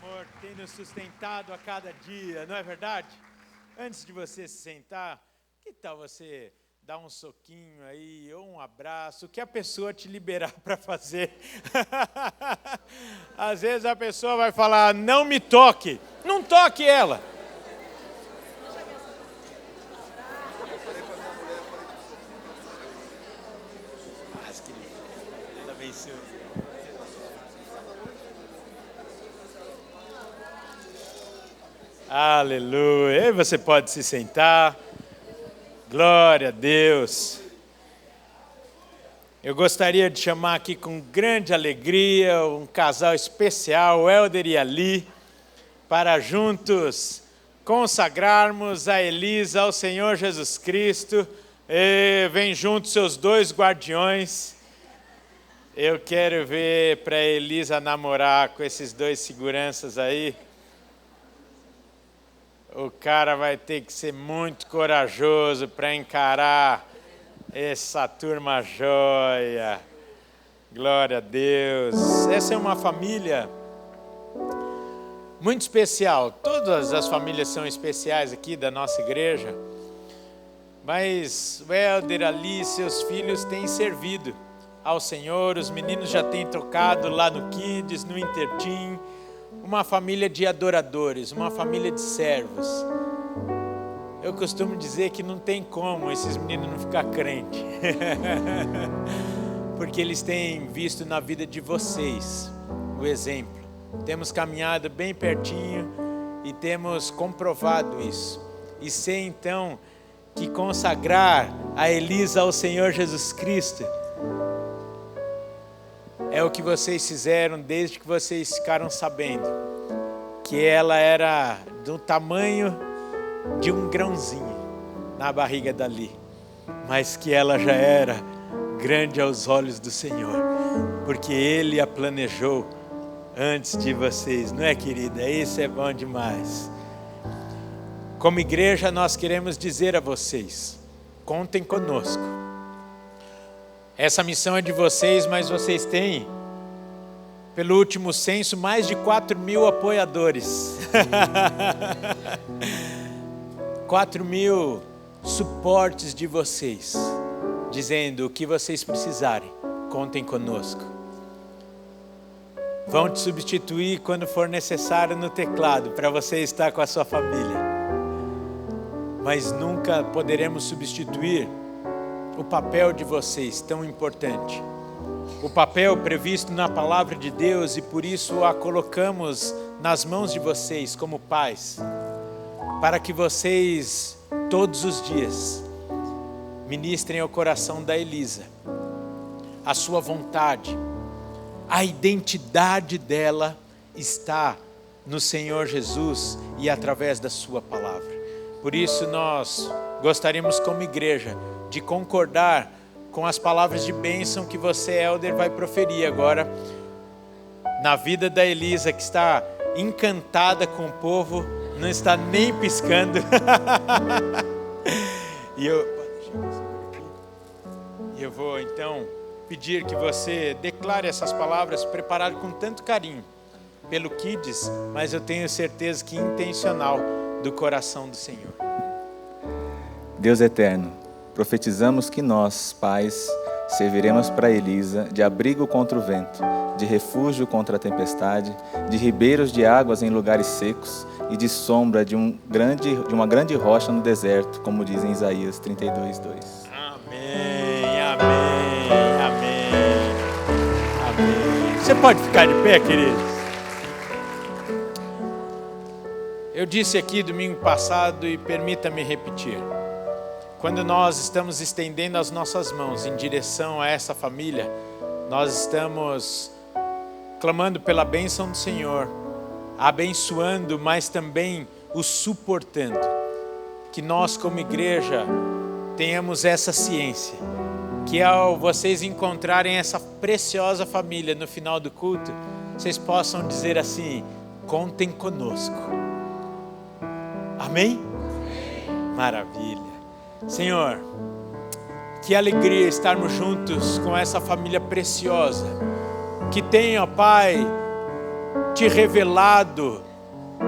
amor tem nos sustentado a cada dia, não é verdade? Antes de você se sentar, que tal você dar um soquinho aí, ou um abraço, o que a pessoa te liberar para fazer? Às vezes a pessoa vai falar, não me toque, não toque ela. Mas que lindo, abençoe. Aleluia, e você pode se sentar. Glória a Deus. Eu gostaria de chamar aqui com grande alegria um casal especial, o Helder e a Li, para juntos consagrarmos a Elisa ao Senhor Jesus Cristo. E vem juntos seus dois guardiões. Eu quero ver para a Elisa namorar com esses dois seguranças aí. O cara vai ter que ser muito corajoso para encarar essa turma joia. Glória a Deus. Essa é uma família muito especial. Todas as famílias são especiais aqui da nossa igreja. Mas o Helder ali, seus filhos têm servido ao Senhor. Os meninos já têm tocado lá no Kids, no Intertim. Uma família de adoradores, uma família de servos. Eu costumo dizer que não tem como esses meninos não ficar crente. Porque eles têm visto na vida de vocês o exemplo. Temos caminhado bem pertinho e temos comprovado isso. E sei então que consagrar a Elisa ao Senhor Jesus Cristo é o que vocês fizeram desde que vocês ficaram sabendo que ela era do tamanho de um grãozinho na barriga da Li, mas que ela já era grande aos olhos do Senhor, porque Ele a planejou antes de vocês, não é, querida? Isso é bom demais. Como igreja, nós queremos dizer a vocês, contem conosco. Essa missão é de vocês, mas vocês têm, pelo último censo, mais de 4.000 apoiadores. 4.000 suportes de vocês, dizendo o que vocês precisarem, contem conosco. Vão te substituir quando for necessário no teclado, para você estar com a sua família. Mas nunca poderemos substituir o papel de vocês, tão importante. O papel previsto na palavra de Deus, e por isso a colocamos nas mãos de vocês como pais, para que vocês todos os dias ministrem ao coração da Elisa a sua vontade. A identidade dela está no Senhor Jesus e através da sua palavra. Por isso nós gostaríamos como igreja de concordar com as palavras de bênção que você, Helder, vai proferir agora na vida da Elisa, que está encantada com o povo, não está nem piscando. E eu vou então pedir que você declare essas palavras preparadas com tanto carinho pelo Kids, mas eu tenho certeza que intencional do coração do Senhor. Deus eterno, profetizamos que nós, pais, serviremos para Elisa de abrigo contra o vento, de refúgio contra a tempestade, de ribeiros de águas em lugares secos e de sombra de uma grande rocha no deserto, como diz em Isaías 32:2. Amém, amém, amém, amém. Você pode ficar de pé, queridos? Eu disse aqui domingo passado e permita-me repetir. Quando nós estamos estendendo as nossas mãos em direção a essa família, nós estamos clamando pela bênção do Senhor, abençoando, mas também o suportando. Que nós como igreja tenhamos essa ciência, que ao vocês encontrarem essa preciosa família no final do culto, vocês possam dizer assim, contem conosco. Amém? Maravilha. Senhor, que alegria estarmos juntos com essa família preciosa, que tem, ó Pai, te revelado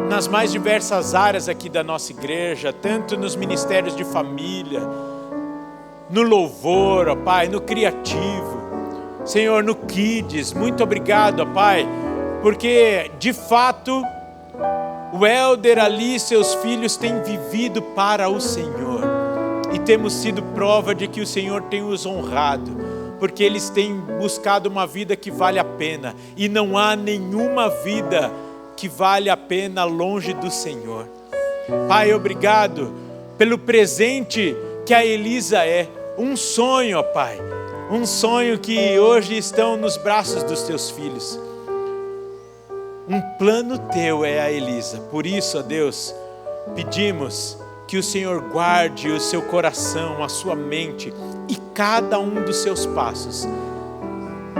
nas mais diversas áreas aqui da nossa igreja, tanto nos ministérios de família, no louvor, ó Pai, no criativo, Senhor, no Kids. Muito obrigado, ó Pai, porque de fato o Helder ali e seus filhos têm vivido para o Senhor, e temos sido prova de que o Senhor tem os honrado, porque eles têm buscado uma vida que vale a pena, e não há nenhuma vida que vale a pena longe do Senhor. Pai, obrigado pelo presente que a Elisa é, um sonho, ó Pai, um sonho que hoje estão nos braços dos teus filhos. Um plano teu é a Elisa. Por isso, ó Deus, pedimos que o Senhor guarde o seu coração, a sua mente e cada um dos seus passos,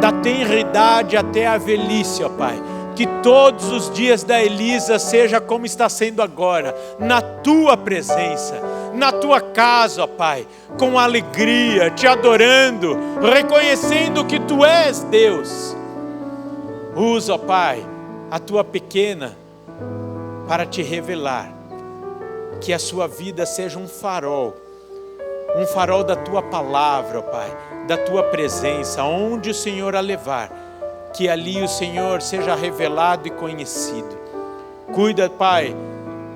da tenridade até a velhice, ó Pai. Que todos os dias da Elisa seja como está sendo agora, na tua presença, na tua casa, ó Pai, com alegria, te adorando, reconhecendo que tu és Deus. Usa, ó Pai, a tua pequena para te revelar, que a sua vida seja um farol da tua palavra, ó Pai, da tua presença, onde o Senhor a levar, que ali o Senhor seja revelado e conhecido. Cuida, Pai,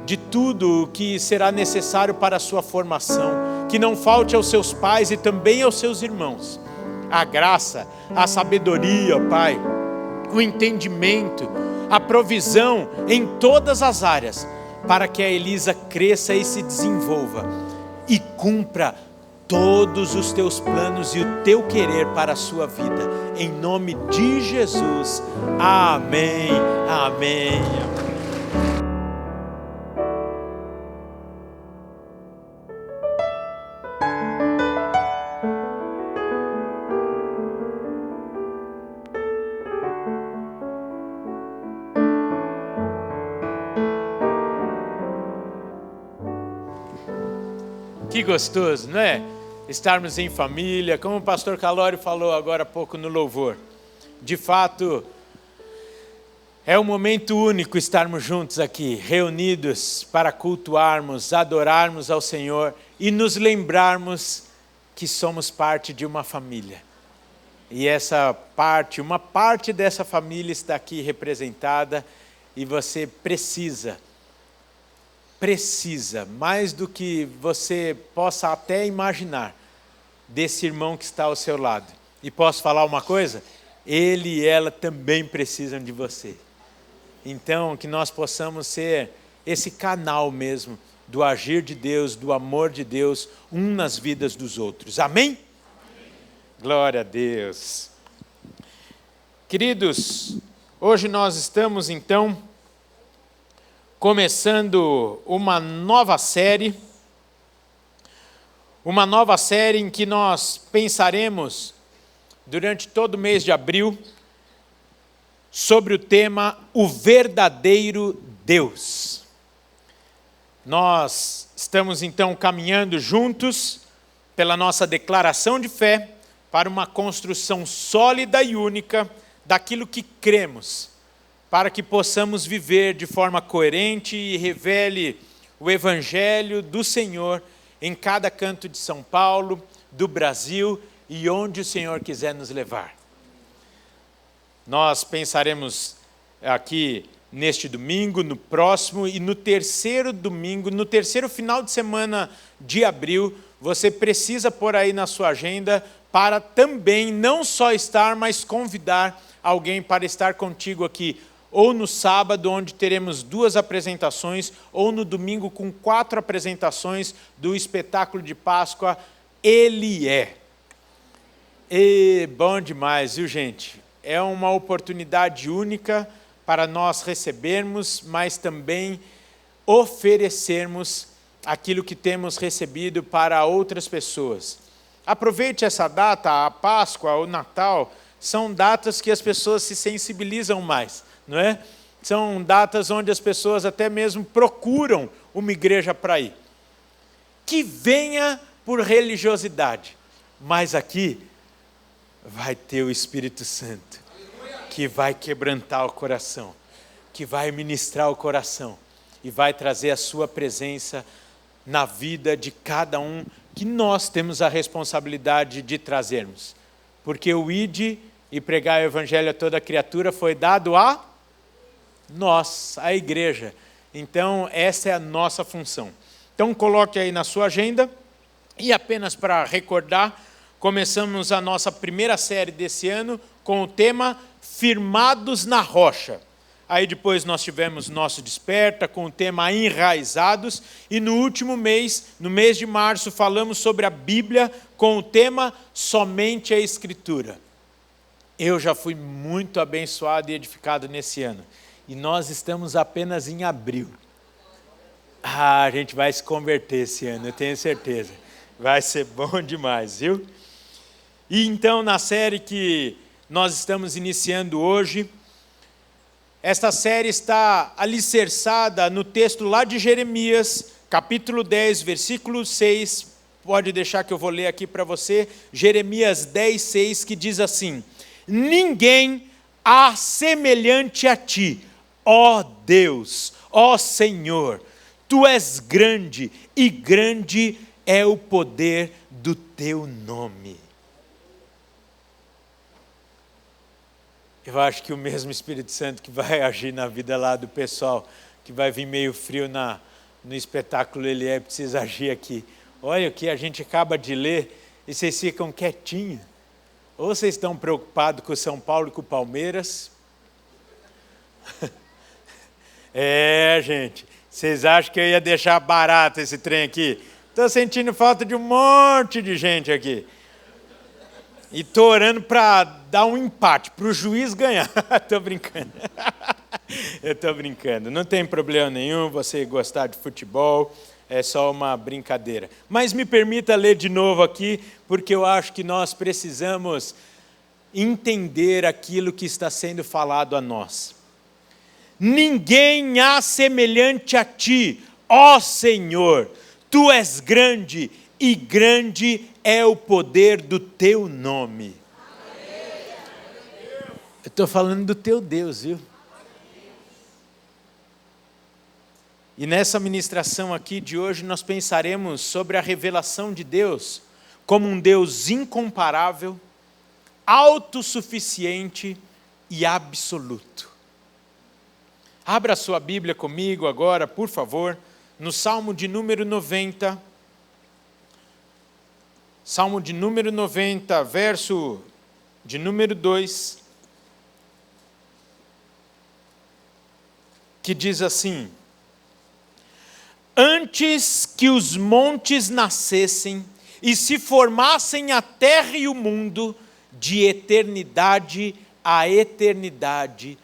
de tudo o que será necessário para a sua formação, que não falte aos seus pais e também aos seus irmãos a graça, a sabedoria, ó Pai, o entendimento, a provisão em todas as áreas, para que a Elisa cresça e se desenvolva e cumpra todos os teus planos e o teu querer para a sua vida, em nome de Jesus, amém, amém. Que gostoso, não é? Estarmos em família, como o pastor Calório falou agora há pouco no louvor. De fato, é um momento único estarmos juntos aqui, reunidos para cultuarmos, adorarmos ao Senhor e nos lembrarmos que somos parte de uma família. E essa parte, uma parte dessa família está aqui representada, e você precisa, mais do que você possa até imaginar, desse irmão que está ao seu lado. E posso falar uma coisa? Ele e ela também precisam de você. Então, que nós possamos ser esse canal mesmo do agir de Deus, do amor de Deus, um nas vidas dos outros. Amém? Amém. Glória a Deus. Queridos, hoje nós estamos então começando uma nova série em que nós pensaremos durante todo o mês de abril sobre o tema O Verdadeiro Deus. Nós estamos então caminhando juntos pela nossa declaração de fé para uma construção sólida e única daquilo que cremos, para que possamos viver de forma coerente e revele o Evangelho do Senhor em cada canto de São Paulo, do Brasil e onde o Senhor quiser nos levar. Nós pensaremos aqui neste domingo, no próximo e no terceiro domingo, no terceiro final de semana de abril. Você precisa pôr aí na sua agenda para também não só estar, mas convidar alguém para estar contigo aqui, ou no sábado, onde teremos 2 apresentações, ou no domingo com 4 apresentações do espetáculo de Páscoa, Ele é. E bom demais, viu, gente? É uma oportunidade única para nós recebermos, mas também oferecermos aquilo que temos recebido para outras pessoas. Aproveite essa data, a Páscoa, o Natal, são datas que as pessoas se sensibilizam mais, não é? São datas onde as pessoas até mesmo procuram uma igreja para ir. Que venha por religiosidade, mas aqui vai ter o Espírito Santo, que vai quebrantar o coração, que vai ministrar o coração e vai trazer a sua presença na vida de cada um que nós temos a responsabilidade de trazermos. Porque o ide e pregar o evangelho a toda criatura foi dado a nós, a igreja. Então, essa é a nossa função. Então, coloque aí na sua agenda. E apenas para recordar, começamos a nossa primeira série desse ano com o tema Firmados na Rocha. Aí depois nós tivemos Nosso Desperta com o tema Enraizados. E no último mês, no mês de março, falamos sobre a Bíblia com o tema Somente a Escritura. Eu já fui muito abençoado e edificado nesse ano. E nós estamos apenas em abril. A gente vai se converter esse ano, eu tenho certeza. Vai ser bom demais, viu? E então, na série que nós estamos iniciando hoje, esta série está alicerçada no texto lá de Jeremias, capítulo 10, versículo 6. Pode deixar que eu vou ler aqui para você. Jeremias 10, 6, que diz assim: Ninguém há semelhante a ti, ó Deus, ó Senhor. Tu és grande e grande é o poder do teu nome. Eu acho que o mesmo Espírito Santo que vai agir na vida lá do pessoal, que vai vir meio frio no espetáculo Ele precisa agir aqui. Olha o que a gente acaba de ler e vocês ficam quietinhos. Ou vocês estão preocupados com o São Paulo e com o Palmeiras? Gente, vocês acham que eu ia deixar barato esse trem aqui? Estou sentindo falta de um monte de gente aqui. E estou orando para dar um empate, para o juiz ganhar. Estou brincando. Eu estou brincando. Não tem problema nenhum você gostar de futebol, é só uma brincadeira. Mas me permita ler de novo aqui, porque eu acho que nós precisamos entender aquilo que está sendo falado a nós. Ninguém há semelhante a ti, ó Senhor. Tu és grande e grande é o poder do teu nome. Eu estou falando do teu Deus, viu? E nessa ministração aqui de hoje nós pensaremos sobre a revelação de Deus como um Deus incomparável, autossuficiente e absoluto. Abra sua Bíblia comigo agora, por favor, no Salmo de número 90. Salmo de número 90, verso de número 2, que diz assim: Antes que os montes nascessem e se formassem a terra e o mundo, de eternidade a eternidade,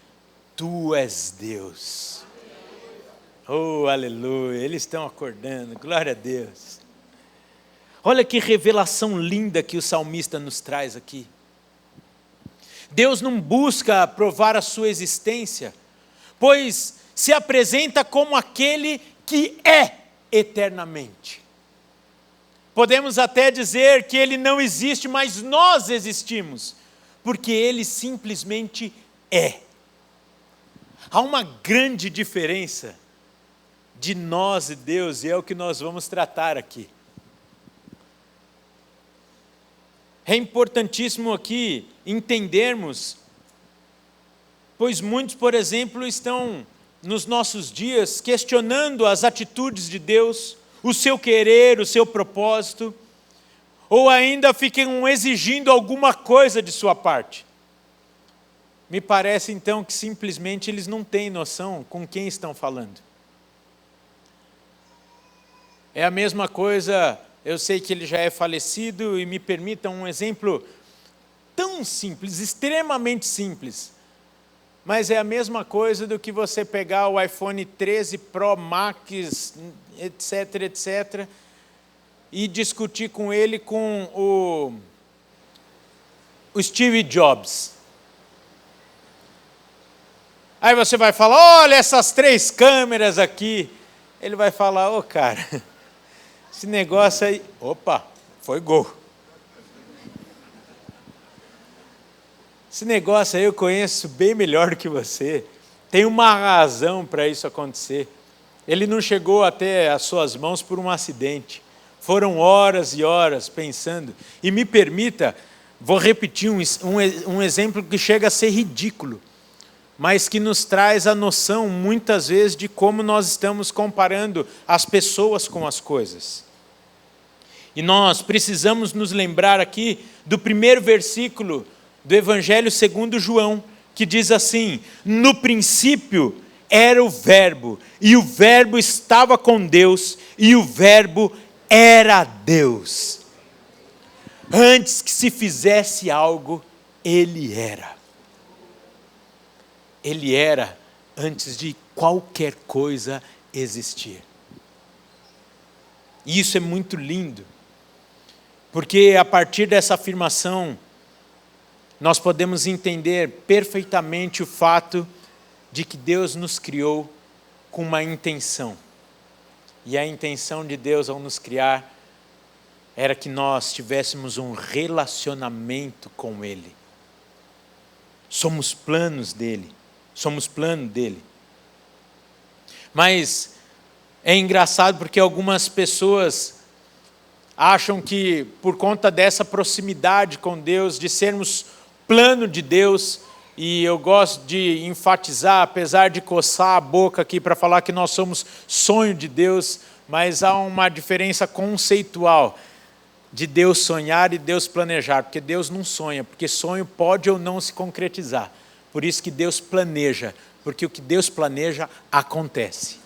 Tu és Deus. Oh, aleluia, eles estão acordando, glória a Deus. Olha que revelação linda que o salmista nos traz aqui. Deus não busca provar a sua existência, pois se apresenta como aquele que é eternamente. Podemos até dizer que Ele não existe, mas nós existimos, porque Ele simplesmente é. Há uma grande diferença de nós e Deus, e é o que nós vamos tratar aqui. É importantíssimo aqui entendermos, pois muitos, por exemplo, estão nos nossos dias questionando as atitudes de Deus, o seu querer, o seu propósito, ou ainda ficam exigindo alguma coisa de sua parte. Me parece então que simplesmente eles não têm noção com quem estão falando. É a mesma coisa, eu sei que ele já é falecido, e me permitam um exemplo tão simples, extremamente simples, mas é a mesma coisa do que você pegar o iPhone 13 Pro Max, etc, etc, e discutir com ele com o Steve Jobs. Aí você vai falar, olha essas 3 câmeras aqui. Ele vai falar, ô cara, esse negócio aí... Opa, foi gol. Esse negócio aí eu conheço bem melhor do que você. Tem uma razão para isso acontecer. Ele não chegou até as suas mãos por um acidente. Foram horas e horas pensando. E me permita, vou repetir um exemplo que chega a ser ridículo, mas que nos traz a noção, muitas vezes, de como nós estamos comparando as pessoas com as coisas. E nós precisamos nos lembrar aqui do primeiro versículo do Evangelho segundo João, que diz assim: no princípio era o Verbo, e o Verbo estava com Deus, e o Verbo era Deus. Antes que se fizesse algo, Ele era. Ele era antes de qualquer coisa existir. E isso é muito lindo, porque a partir dessa afirmação, nós podemos entender perfeitamente o fato de que Deus nos criou com uma intenção. E a intenção de Deus ao nos criar era que nós tivéssemos um relacionamento com Ele. Somos planos dele. Somos plano dele. Mas é engraçado porque algumas pessoas acham que por conta dessa proximidade com Deus, de sermos plano de Deus, e eu gosto de enfatizar, apesar de coçar a boca aqui para falar que nós somos sonho de Deus, mas há uma diferença conceitual de Deus sonhar e Deus planejar, porque Deus não sonha, porque sonho pode ou não se concretizar. Por isso que Deus planeja, porque o que Deus planeja acontece.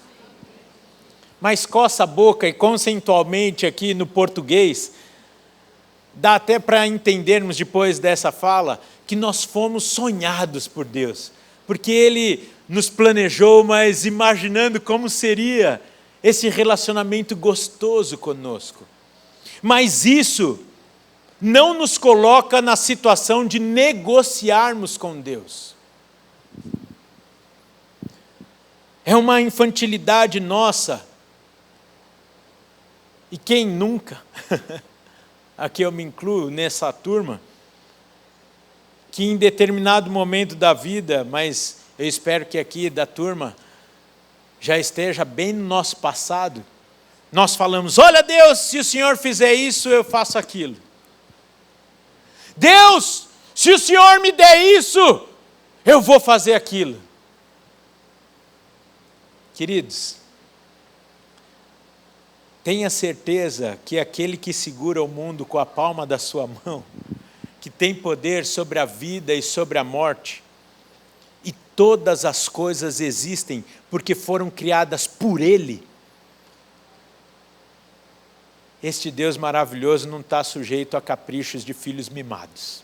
Mas coça a boca e conceitualmente aqui no português, dá até para entendermos depois dessa fala, que nós fomos sonhados por Deus, porque Ele nos planejou, mas imaginando como seria esse relacionamento gostoso conosco. Mas isso não nos coloca na situação de negociarmos com Deus. É uma infantilidade nossa. E quem nunca, aqui eu me incluo nessa turma, que em determinado momento da vida, mas eu espero que aqui da turma já esteja bem no nosso passado, nós falamos: olha Deus, se o Senhor fizer isso, eu faço aquilo. Deus, se o Senhor me der isso, eu vou fazer aquilo. Queridos, tenha certeza que aquele que segura o mundo com a palma da sua mão, que tem poder sobre a vida e sobre a morte, e todas as coisas existem porque foram criadas por Ele, este Deus maravilhoso não está sujeito a caprichos de filhos mimados.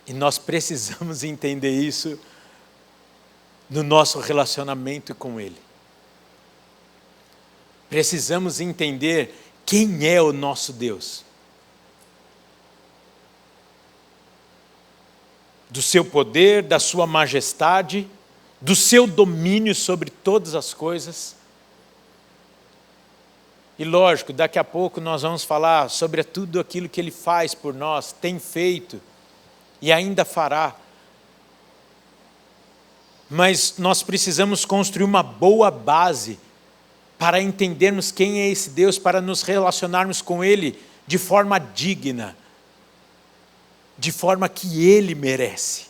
E nós precisamos entender isso no nosso relacionamento com Ele. Precisamos entender quem é o nosso Deus. Do seu poder, da sua majestade, do seu domínio sobre todas as coisas. E lógico, daqui a pouco nós vamos falar sobre tudo aquilo que Ele faz por nós, tem feito e ainda fará. Mas nós precisamos construir uma boa base para entendermos quem é esse Deus, para nos relacionarmos com Ele de forma digna, de forma que Ele merece,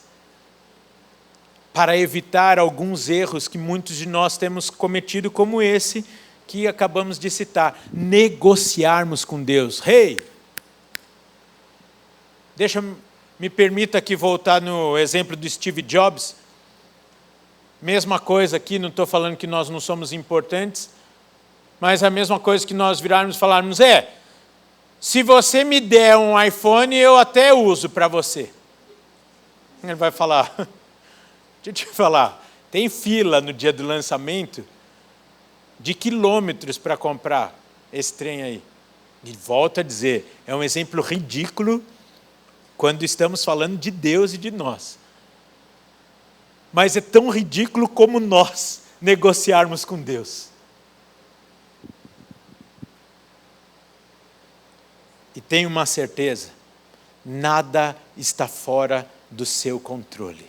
para evitar alguns erros que muitos de nós temos cometido, como esse que acabamos de citar: negociarmos com Deus. Me permita aqui voltar no exemplo do Steve Jobs. Mesma coisa aqui, não estou falando que nós não somos importantes, mas a mesma coisa que nós virarmos e falarmos: se você me der um iPhone, eu até uso para você. Ele vai falar: deixa eu te falar, tem fila no dia do lançamento de quilômetros para comprar esse trem aí. E volto a dizer, é um exemplo ridículo quando estamos falando de Deus e de nós. Mas é tão ridículo como nós negociarmos com Deus. E tenho uma certeza: nada está fora do seu controle.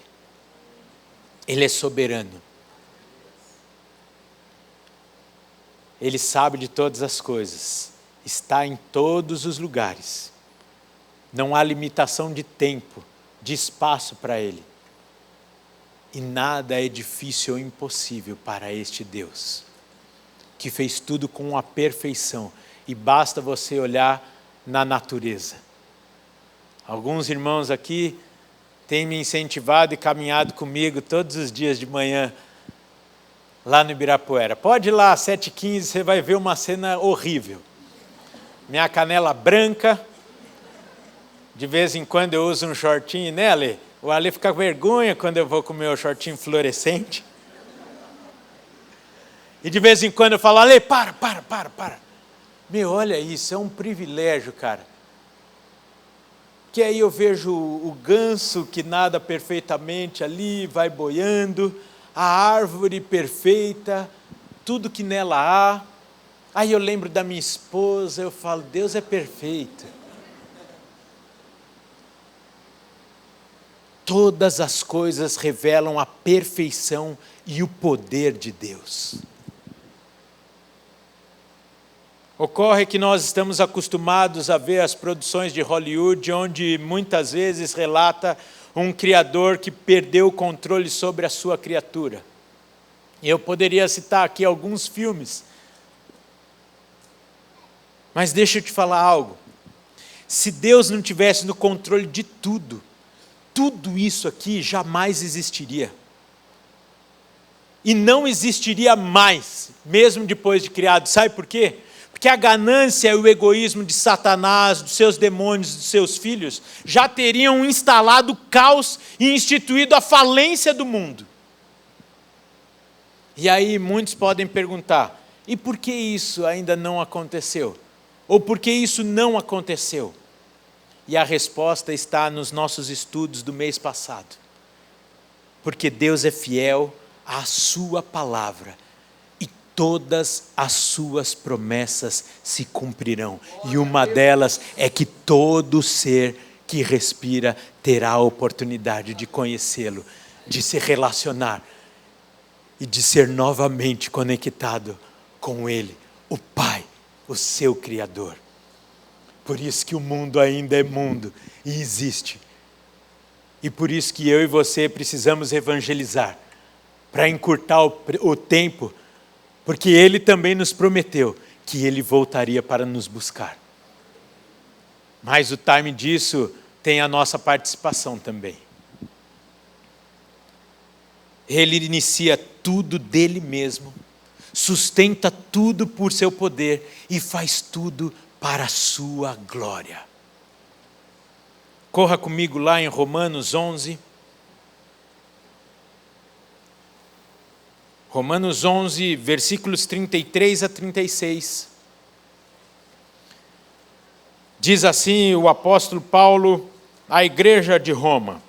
Ele é soberano. Ele sabe de todas as coisas. Está em todos os lugares. Não há limitação de tempo, de espaço para Ele. E nada é difícil ou impossível para este Deus, que fez tudo com a perfeição. E basta você olhar na natureza. Alguns irmãos aqui têm me incentivado e caminhado comigo todos os dias de manhã, lá no Ibirapuera. Pode ir lá, às 7h15, você vai ver uma cena horrível. Minha canela branca, de vez em quando eu uso um shortinho, né, Ale? O Ale fica com vergonha quando eu vou com o meu shortinho fluorescente. E de vez em quando eu falo, Ale, para. Meu, olha isso, é um privilégio, cara. Que aí eu vejo o ganso que nada perfeitamente ali, vai boiando, a árvore perfeita, tudo que nela há. Aí eu lembro da minha esposa, eu falo, Deus é perfeito. Todas as coisas revelam a perfeição e o poder de Deus. Ocorre que nós estamos acostumados a ver as produções de Hollywood, onde muitas vezes relata um criador que perdeu o controle sobre a sua criatura. E eu poderia citar aqui alguns filmes. Mas deixa eu te falar algo. Se Deus não tivesse no controle de tudo, tudo isso aqui jamais existiria. E não existiria mais, mesmo depois de criado. Sabe por quê? Porque a ganância e o egoísmo de Satanás, dos seus demônios, dos seus filhos, já teriam instalado o caos e instituído a falência do mundo. E aí muitos podem perguntar, e por que isso ainda não aconteceu? Ou por que isso não aconteceu? E a resposta está nos nossos estudos do mês passado. Porque Deus é fiel à sua palavra. Todas as suas promessas se cumprirão. E uma delas é que todo ser que respira terá a oportunidade de conhecê-lo, de se relacionar e de ser novamente conectado com Ele, o Pai, o seu Criador. Por isso que o mundo ainda é mundo e existe. E por isso que eu e você precisamos evangelizar, para encurtar o tempo, porque Ele também nos prometeu que Ele voltaria para nos buscar. Mas o time disso tem a nossa participação também. Ele inicia tudo dele mesmo, sustenta tudo por seu poder e faz tudo para a sua glória. Corra comigo lá em Romanos 11. Romanos 11, versículos 33 a 36. Diz assim o apóstolo Paulo à igreja de Roma: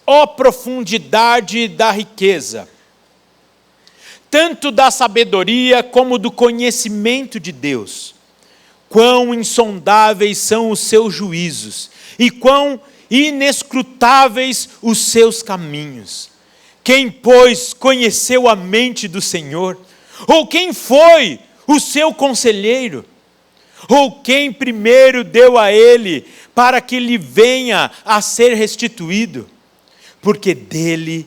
ó profundidade da riqueza, tanto da sabedoria como do conhecimento de Deus. Quão insondáveis são os seus juízos e quão inescrutáveis os seus caminhos. Quem, pois, conheceu a mente do Senhor? Ou quem foi o seu conselheiro? Ou quem primeiro deu a ele para que lhe venha a ser restituído? Porque dele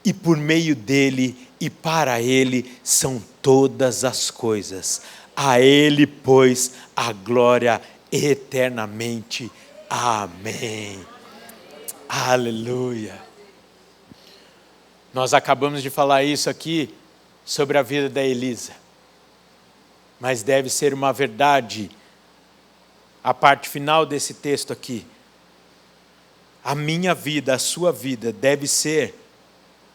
e por meio dele e para ele são todas as coisas. A ele, pois, a glória eternamente. Amém. Aleluia. Nós acabamos de falar isso aqui sobre a vida da Elisa. Mas deve ser uma verdade a parte final desse texto aqui. A minha vida, a sua vida deve ser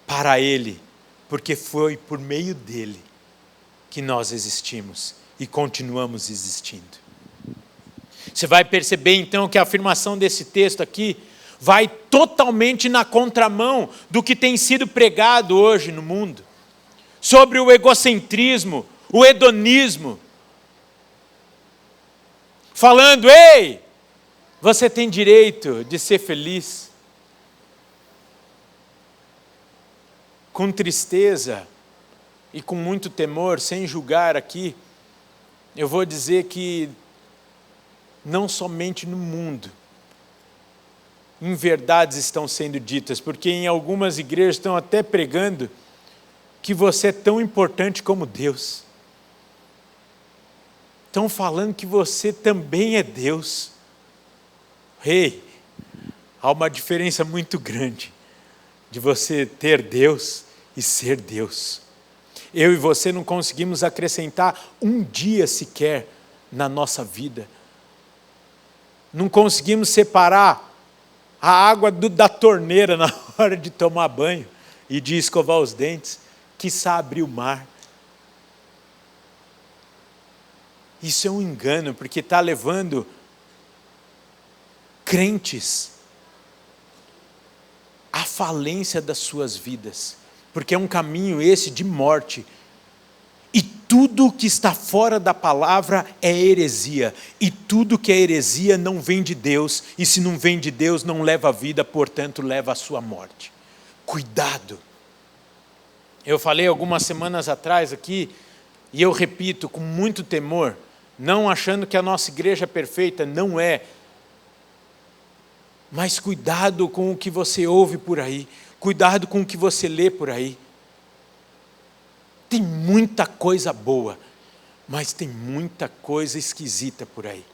para Ele, porque foi por meio dele que nós existimos e continuamos existindo. Você vai perceber então que a afirmação desse texto aqui vai totalmente na contramão do que tem sido pregado hoje no mundo, sobre o egocentrismo, o hedonismo, falando, ei, você tem direito de ser feliz. com tristeza e com muito temor, sem julgar aqui, eu vou dizer que não somente no mundo, inverdades estão sendo ditas, porque em algumas igrejas estão até pregando que você é tão importante como Deus. Estão falando que você também é Deus. Ei, há uma diferença muito grande de você ter Deus e ser Deus. Eu e você não conseguimos acrescentar um dia sequer na nossa vida. Não conseguimos separar a água da torneira na hora de tomar banho e de escovar os dentes, quiçá abrir o mar. Isso é um engano, porque está levando crentes à falência das suas vidas, porque é um caminho esse de morte. E tudo que está fora da palavra é heresia. E tudo que é heresia não vem de Deus. E se não vem de Deus, não leva a vida, portanto, leva a sua morte. Cuidado. Eu falei algumas semanas atrás aqui, e eu repito com muito temor, não achando que a nossa igreja é perfeita, não é. Mas cuidado com o que você ouve por aí. Cuidado com o que você lê por aí. Tem muita coisa boa, mas tem muita coisa esquisita por aí.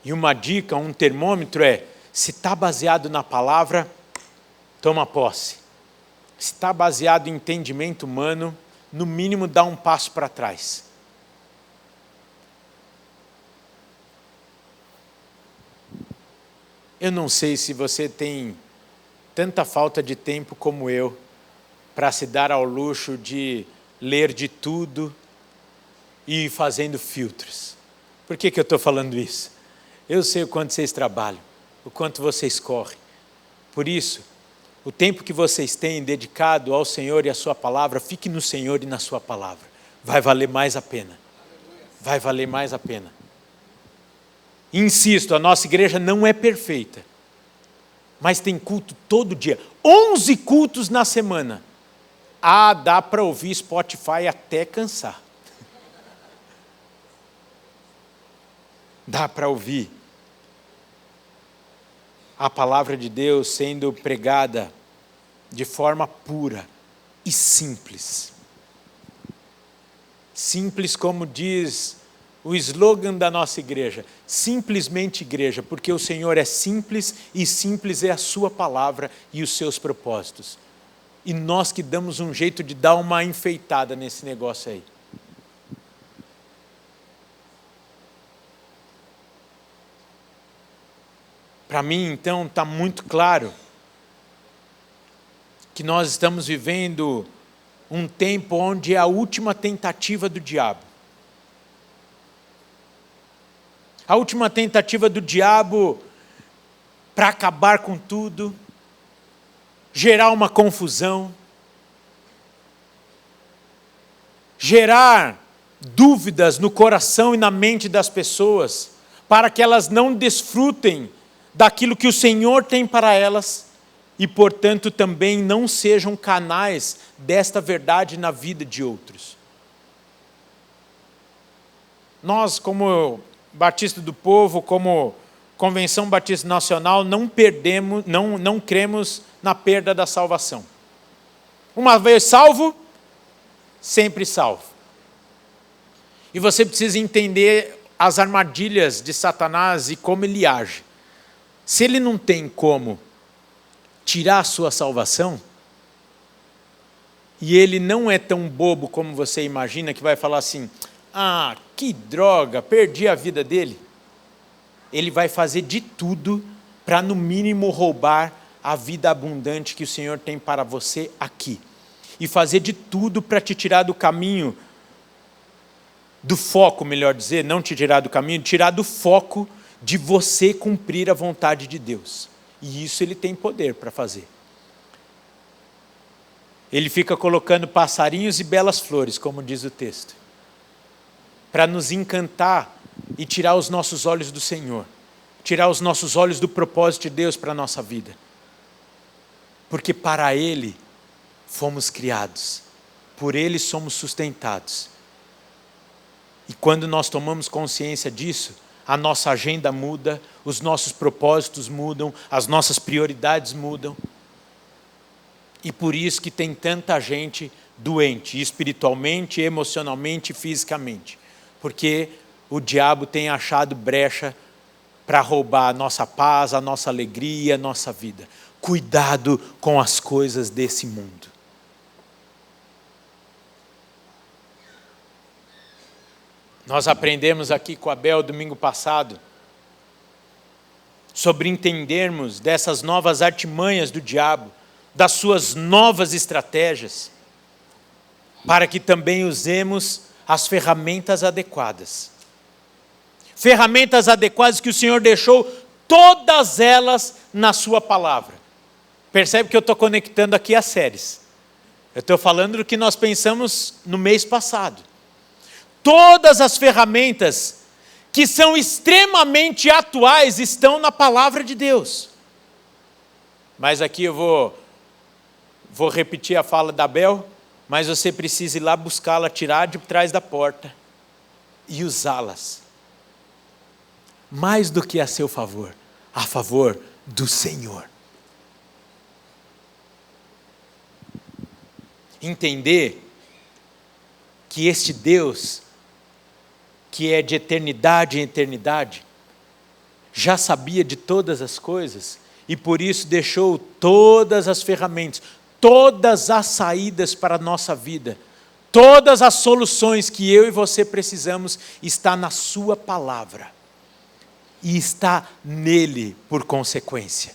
E uma dica, um termômetro é, se está baseado na palavra, toma posse. Se está baseado em entendimento humano, no mínimo dá um passo para trás. Eu não sei se você tem tanta falta de tempo como eu, para se dar ao luxo de ler de tudo e ir fazendo filtros. Por que eu estou falando isso? Eu sei o quanto vocês trabalham, o quanto vocês correm. Por isso, o tempo que vocês têm dedicado ao Senhor e à sua palavra, fique no Senhor e na sua palavra. Vai valer mais a pena. Vai valer mais a pena. Insisto, a nossa igreja não é perfeita, mas tem culto todo dia. 11 cultos na semana. Ah, dá para ouvir Spotify até cansar. Dá para ouvir a palavra de Deus sendo pregada de forma pura e simples. Simples como diz o slogan da nossa igreja, simplesmente igreja, porque o Senhor é simples e simples é a sua palavra e os seus propósitos. E nós que damos um jeito de dar uma enfeitada nesse negócio aí. Para mim, então, está muito claro que nós estamos vivendo um tempo onde é a última tentativa do diabo. A última tentativa do diabo para acabar com tudo, gerar uma confusão, gerar dúvidas no coração e na mente das pessoas, para que elas não desfrutem daquilo que o Senhor tem para elas e, portanto, também não sejam canais desta verdade na vida de outros. Nós, como Batista do Povo, como Convenção Batista Nacional, não cremos na perda da salvação. Uma vez salvo, sempre salvo. E você precisa entender as armadilhas de Satanás e como ele age. Se ele não tem como tirar a sua salvação, e ele não é tão bobo como você imagina, que vai falar assim, ah, que droga, perdi a vida dele. Ele vai fazer de tudo para, no mínimo, roubar a vida abundante que o Senhor tem para você aqui. E fazer de tudo para te tirar do caminho, do foco, melhor dizer, não te tirar do caminho, tirar do foco de você cumprir a vontade de Deus. E isso ele tem poder para fazer. Ele fica colocando passarinhos e belas flores, como diz o texto, para nos encantar e tirar os nossos olhos do Senhor, tirar os nossos olhos do propósito de Deus para a nossa vida. Porque para Ele, fomos criados, por Ele somos sustentados. E quando nós tomamos consciência disso, a nossa agenda muda, os nossos propósitos mudam, as nossas prioridades mudam. E por isso que tem tanta gente doente, espiritualmente, emocionalmente e fisicamente. Porque o diabo tem achado brecha para roubar a nossa paz, a nossa alegria, a nossa vida. Cuidado com as coisas desse mundo. Nós aprendemos aqui com a Bel domingo passado sobre entendermos dessas novas artimanhas do diabo, das suas novas estratégias, para que também usemos as ferramentas adequadas. Ferramentas adequadas que o Senhor deixou, todas elas na sua palavra. Percebe que eu estou conectando aqui as séries. Eu estou falando do que nós pensamos no mês passado. Todas as ferramentas que são extremamente atuais estão na palavra de Deus. Mas aqui eu vou repetir a fala da Bel, mas você precisa ir lá buscá-la, tirar de trás da porta e usá-las. Mais do que a seu favor, a favor do Senhor. Entender que este Deus, que é de eternidade em eternidade, já sabia de todas as coisas e por isso deixou todas as ferramentas, todas as saídas para a nossa vida, todas as soluções que eu e você precisamos está na sua palavra e está nele por consequência,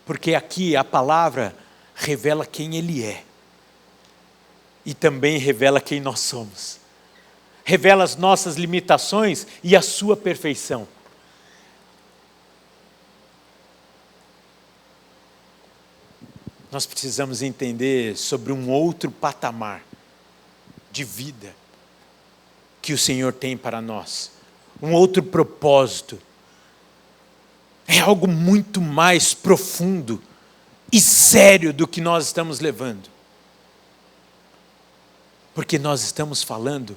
porque aqui a palavra revela quem ele é e também revela quem nós somos. Revela as nossas limitações e a sua perfeição. Nós precisamos entender sobre um outro patamar de vida que o Senhor tem para nós. Um outro propósito. É algo muito mais profundo e sério do que nós estamos levando. Porque nós estamos falando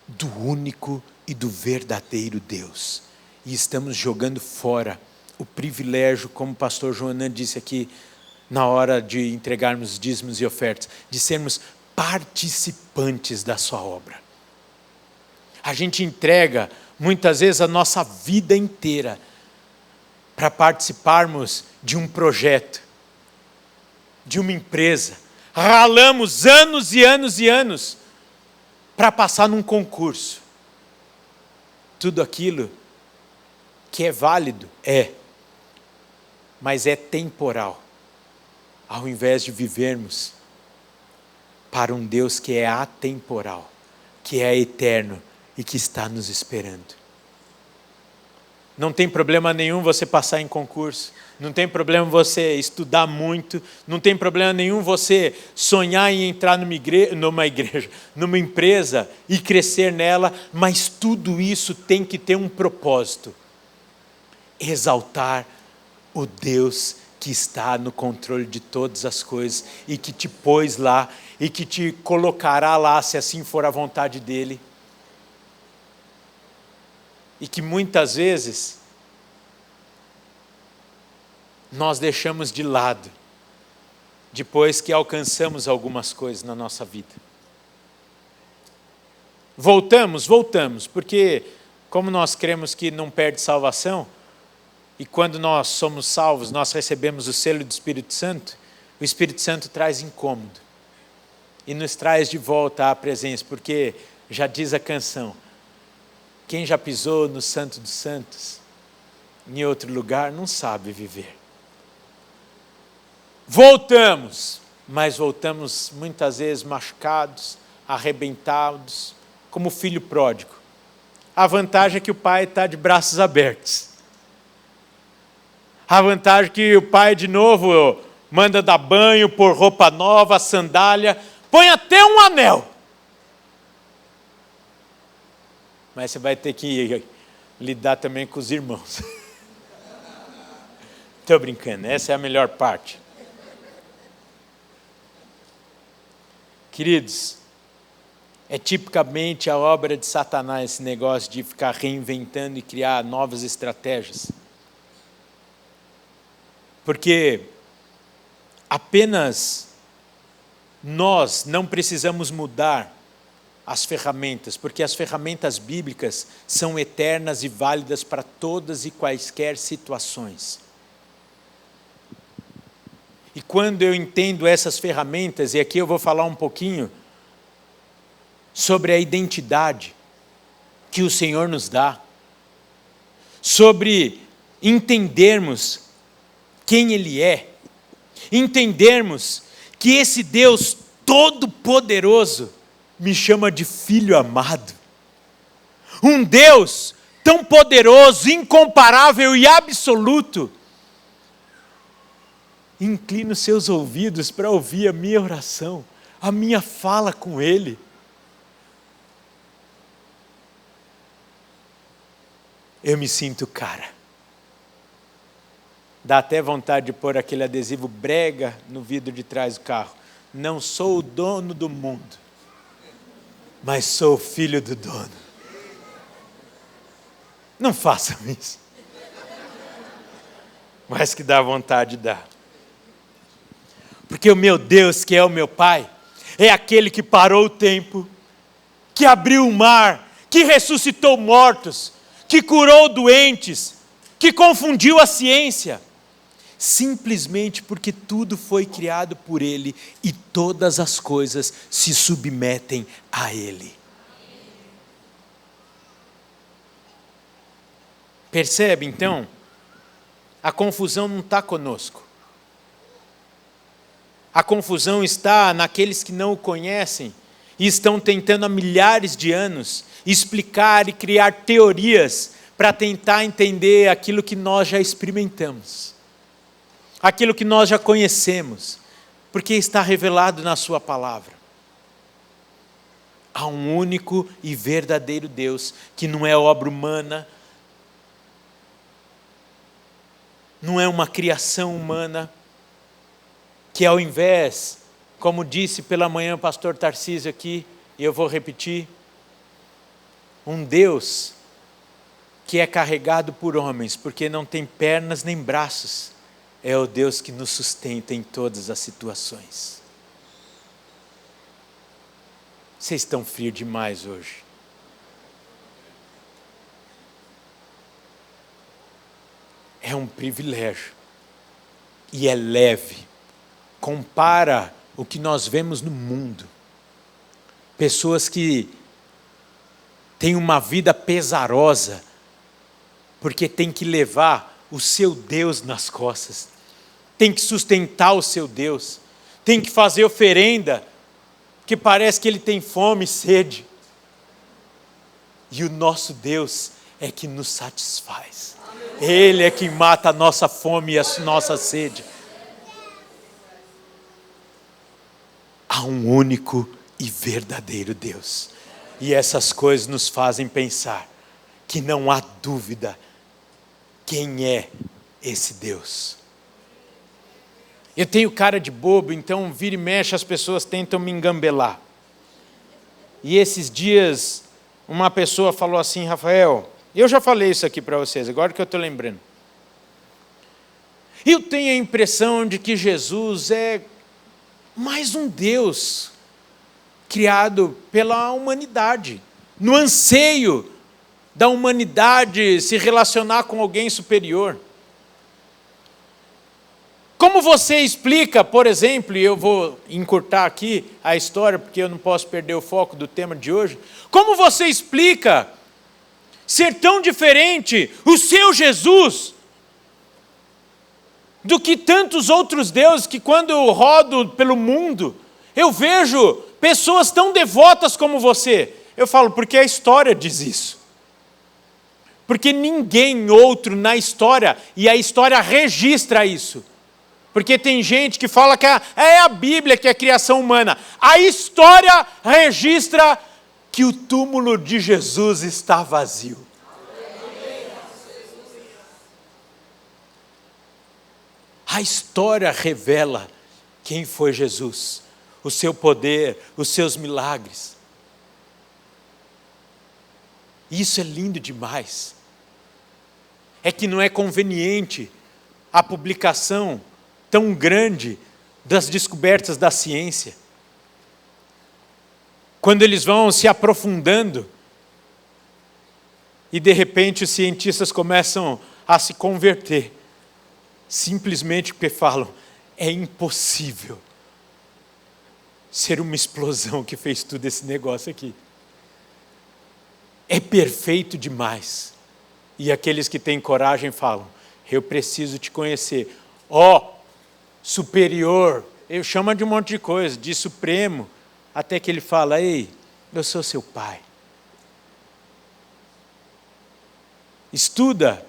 do único e do verdadeiro Deus. E estamos jogando fora o privilégio, como o pastor Joanan disse aqui, na hora de entregarmos dízimos e ofertas, de sermos participantes da sua obra. A gente entrega, muitas vezes, a nossa vida inteira para participarmos de um projeto, de uma empresa. Ralamos anos e anos e anos para passar num concurso. Tudo aquilo que é válido, mas é temporal. Ao invés de vivermos para um Deus que é atemporal, que é eterno e que está nos esperando. Não tem problema nenhum você passar em concurso, não tem problema você estudar muito, não tem problema nenhum você sonhar em entrar numa igreja, numa empresa e crescer nela, mas tudo isso tem que ter um propósito: exaltar o Deus que está no controle de todas as coisas e que te pôs lá e que te colocará lá, se assim for a vontade dele. E que muitas vezes nós deixamos de lado, depois que alcançamos algumas coisas na nossa vida. Voltamos, porque como nós cremos que não perde salvação, e quando nós somos salvos, nós recebemos o selo do Espírito Santo, o Espírito Santo traz incômodo, e nos traz de volta à presença, porque já diz a canção, quem já pisou no Santo dos Santos, em outro lugar, não sabe viver. Voltamos, mas voltamos muitas vezes machucados, arrebentados, como filho pródigo. A vantagem é que o pai está de braços abertos. A vantagem é que o pai de novo manda dar banho, pôr roupa nova, sandália, põe até um anel. Mas você vai ter que lidar também com os irmãos. Estou brincando, essa é a melhor parte. Queridos, é tipicamente a obra de Satanás esse negócio de ficar reinventando e criar novas estratégias. Porque apenas nós não precisamos mudar as ferramentas, porque as ferramentas bíblicas são eternas e válidas para todas e quaisquer situações. E quando eu entendo essas ferramentas, e aqui eu vou falar um pouquinho sobre a identidade que o Senhor nos dá, sobre entendermos quem Ele é, entendermos que esse Deus Todo-Poderoso me chama de filho amado. Um Deus tão poderoso, incomparável e absoluto, inclina os seus ouvidos para ouvir a minha oração, a minha fala com Ele. Eu me sinto cara. Dá até vontade de pôr aquele adesivo brega no vidro de trás do carro. Não sou o dono do mundo, mas sou o filho do dono. Não façam isso. Mas que dá vontade de dar. Porque o meu Deus, que é o meu Pai, é aquele que parou o tempo, que abriu o mar, que ressuscitou mortos, que curou doentes, que confundiu a ciência, simplesmente porque tudo foi criado por Ele e todas as coisas se submetem a Ele. Percebe então? A confusão não está conosco. A confusão está naqueles que não o conhecem e estão tentando há milhares de anos explicar e criar teorias para tentar entender aquilo que nós já experimentamos, aquilo que nós já conhecemos, porque está revelado na sua palavra. Há um único e verdadeiro Deus, que não é obra humana, não é uma criação humana, que ao invés, como disse pela manhã o pastor Tarcísio aqui, e eu vou repetir, um Deus que é carregado por homens, porque não tem pernas nem braços, é o Deus que nos sustenta em todas as situações. Vocês estão frios demais hoje. É um privilégio e é leve. Compara o que nós vemos no mundo. Pessoas que têm uma vida pesarosa, porque tem que levar o seu Deus nas costas, tem que sustentar o seu Deus, tem que fazer oferenda, que parece que ele tem fome e sede. E o nosso Deus é que nos satisfaz. Ele é quem mata a nossa fome e a nossa sede. Há um único e verdadeiro Deus. E essas coisas nos fazem pensar que não há dúvida quem é esse Deus. Eu tenho cara de bobo, então vira e mexe as pessoas tentam me engambelar. E esses dias uma pessoa falou assim: Rafael, eu já falei isso aqui para vocês, agora que eu estou lembrando. Eu tenho a impressão de que Jesus é mais um Deus criado pela humanidade, no anseio da humanidade se relacionar com alguém superior. Como você explica, por exemplo, e eu vou encurtar aqui a história, porque eu não posso perder o foco do tema de hoje, como você explica ser tão diferente o seu Jesus do que tantos outros deuses que, quando eu rodo pelo mundo, eu vejo pessoas tão devotas como você? Eu falo, porque a história diz isso. Porque ninguém outro na história, e a história registra isso. Porque tem gente que fala que é a Bíblia que é a criação humana. A história registra que o túmulo de Jesus está vazio. A história revela quem foi Jesus. o seu poder, os seus milagres. Isso é lindo demais. É que não é conveniente a publicação tão grande das descobertas da ciência. Quando eles vão se aprofundando e de repente os cientistas começam a se converter, simplesmente porque falam, é impossível ser uma explosão que fez tudo esse negócio aqui. É perfeito demais. E aqueles que têm coragem falam, eu preciso te conhecer. Superior, eu chamo de um monte de coisa, de supremo, até que ele fala, ei, eu sou seu pai. Estuda